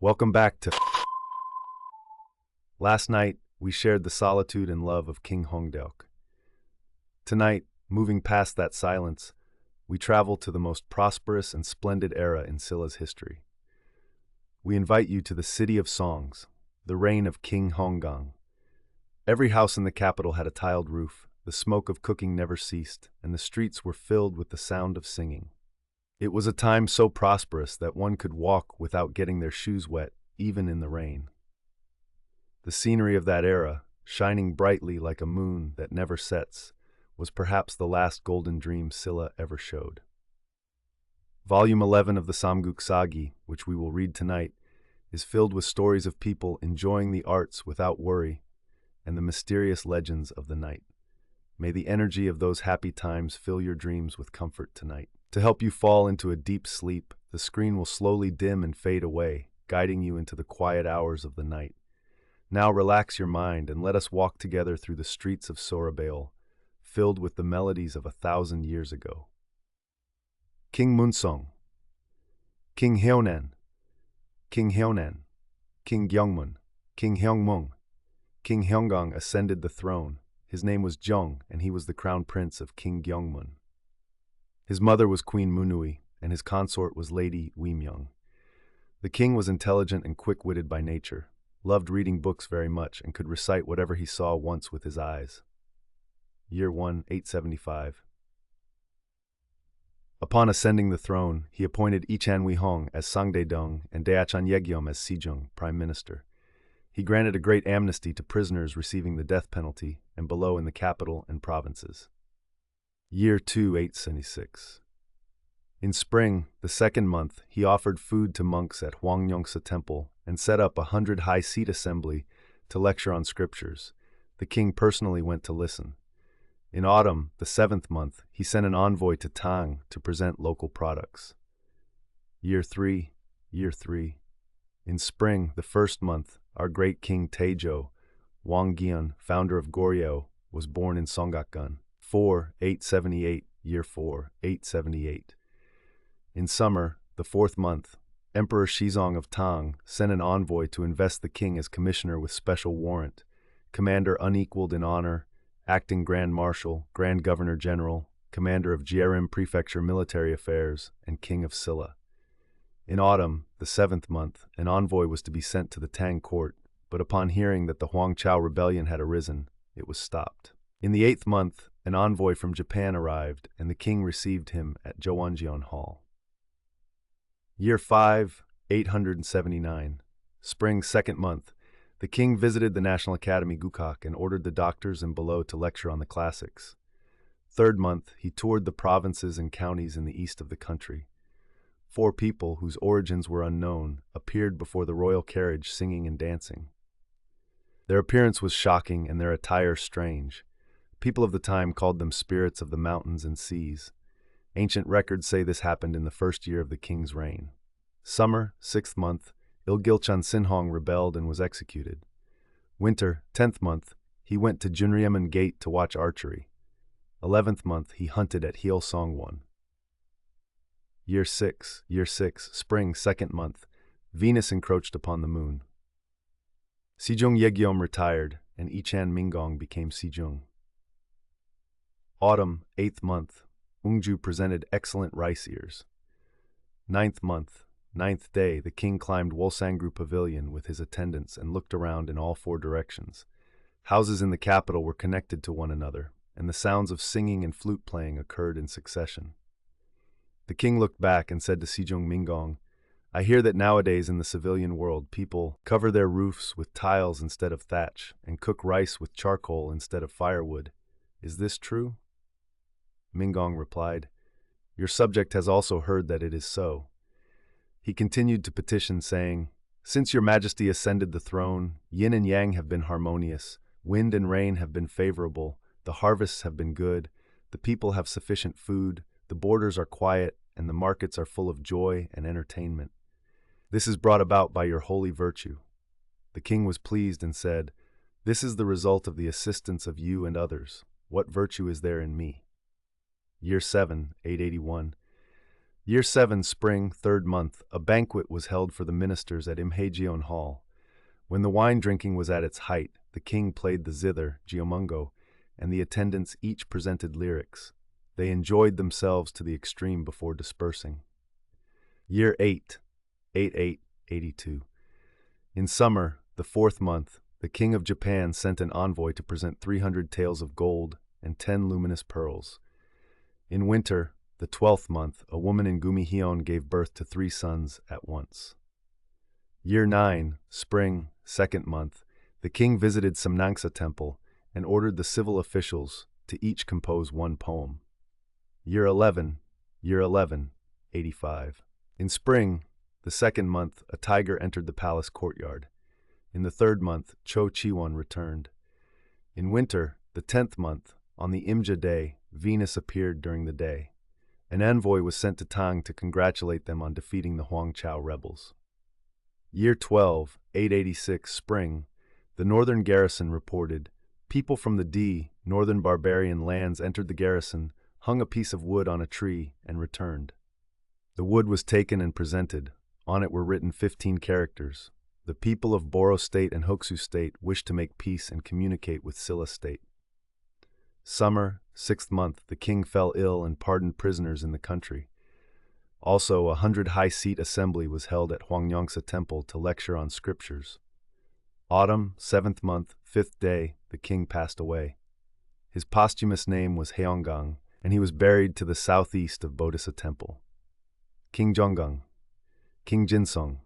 Welcome back to Last night, we shared the solitude and love of King Heongang. Tonight, moving past that silence, we travel to the most prosperous and splendid era in Silla's history. We invite you to the City of Songs, the reign of King Heongang. Every house in the capital had a tiled roof, the smoke of cooking never ceased, and the streets were filled with the sound of singing. It was a time so prosperous that one could walk without getting their shoes wet, even in the rain. The scenery of that era, shining brightly like a moon that never sets, was perhaps the last golden dream Silla ever showed. Volume 11 of the Samguk Sagi, which we will read tonight, is filled with stories of people enjoying the arts without worry and the mysterious legends of the night. May the energy of those happy times fill your dreams with comfort tonight. To help you fall into a deep sleep, the screen will slowly dim and fade away, guiding you into the quiet hours of the night. Now relax your mind and let us walk together through the streets of Seorabeol, filled with the melodies of 1,000 years ago. King Munsong, King Heongang, King Heongang, King Gyeongmun, King Heongmung. King Heongang ascended the throne. His name was Jeong, and he was the crown prince of King Gyeongmun. His mother was Queen Munui, and his consort was Lady Uimyeong. The king was intelligent and quick-witted by nature, loved reading books very much, and could recite whatever he saw once with his eyes. Year 1, 875. Upon ascending the throne, he appointed Ichan Wihong as Sangdaedong and Daechan Yegyom as Sejong, prime minister. He granted a great amnesty to prisoners receiving the death penalty and below in the capital and provinces. Year 2, 876. In spring, the second month, he offered food to monks at Hwangnyeongsa Temple and set up 100 high-seat assembly to lecture on scriptures. The king personally went to listen. In autumn, the seventh month, he sent an envoy to Tang to present local products. Year 3. In spring, the first month, our great king Taejo, Hwanggeon, founder of Goryeo, was born in Songgakgun. 878, year 4, 878. In summer, the fourth month, Emperor Shizong of Tang sent an envoy to invest the king as commissioner with special warrant, commander unequaled in honor, acting grand marshal, grand governor-general, commander of Jerim Prefecture military affairs, and king of Silla. In autumn, the seventh month, an envoy was to be sent to the Tang court, but upon hearing that the Huangchao rebellion had arisen, it was stopped. In the eighth month, an envoy from Japan arrived, and the king received him at Joanjeon Hall. Year 5, 879. Spring second month, the king visited the National Academy Gukak and ordered the doctors and below to lecture on the classics. Third month, he toured the provinces and counties in the east of the country. 4 people, whose origins were unknown, appeared before the royal carriage singing and dancing. Their appearance was shocking and their attire strange. People of the time called them spirits of the mountains and seas. Ancient records say this happened in the first year of the king's reign. Summer, 6th month, Ilgilchan Sinhong rebelled and was executed. Winter, 10th month, he went to Junryemun Gate to watch archery. 11th month, he hunted at Hyeolsongwon. Year 6, spring, 2nd month, Venus encroached upon the moon. Sejong Yegyom retired, and Ichan Minggong became Sejong. Autumn, 8th month, Ungju presented excellent rice ears. 9th month, 9th day, the king climbed Wolsangru Pavilion with his attendants and looked around in all 4 directions. Houses in the capital were connected to one another, and the sounds of singing and flute playing occurred in succession. The king looked back and said to Sejong Minggong, "I hear that nowadays in the civilian world people cover their roofs with tiles instead of thatch and cook rice with charcoal instead of firewood. Is this true?" Minggong replied, "Your subject has also heard that it is so." He continued to petition, saying, "Since your majesty ascended the throne, yin and yang have been harmonious, wind and rain have been favorable, the harvests have been good, the people have sufficient food, the borders are quiet, and the markets are full of joy and entertainment. This is brought about by your holy virtue." The king was pleased and said, "This is the result of the assistance of you and others. What virtue is there in me?" Year 7, 881. Year 7, spring, 3rd month, a banquet was held for the ministers at Imhaejeon Hall. When the wine drinking was at its height, the king played the zither, Geomungo, and the attendants each presented lyrics. They enjoyed themselves to the extreme before dispersing. Year 8, 8882. In summer, the 4th month, the king of Japan sent an envoy to present 300 taels of gold and 10 luminous pearls. In winter, the 12th month, a woman in King gave birth to 3 sons at once. Year 9, spring, 2nd month, the king visited Samnangsa temple and ordered the civil officials to each compose 1 poem. Year 11, 85. In spring, the 2nd month, a tiger entered the palace courtyard. In the 3rd month, Cho Chiwon returned. In winter, the 10th month, on the Imja day, Venus appeared during the day. An envoy was sent to Tang to congratulate them on defeating the Huangchao rebels. Year 12, 886, spring, the northern garrison reported, people from the northern barbarian lands entered the garrison, hung a piece of wood on a tree, and returned. The wood was taken and presented. On it were written 15 characters. The people of Boro State and Hoksu State wish to make peace and communicate with Silla State. Summer, 6th month, the king fell ill and pardoned prisoners in the country. Also, 100 high-seat assembly was held at Hwangyongsa Temple to lecture on scriptures. Autumn, 7th month, 5th day, the king passed away. His posthumous name was Heongang, and he was buried to the southeast of Bodhisa Temple. King Heongang, King Jinsong,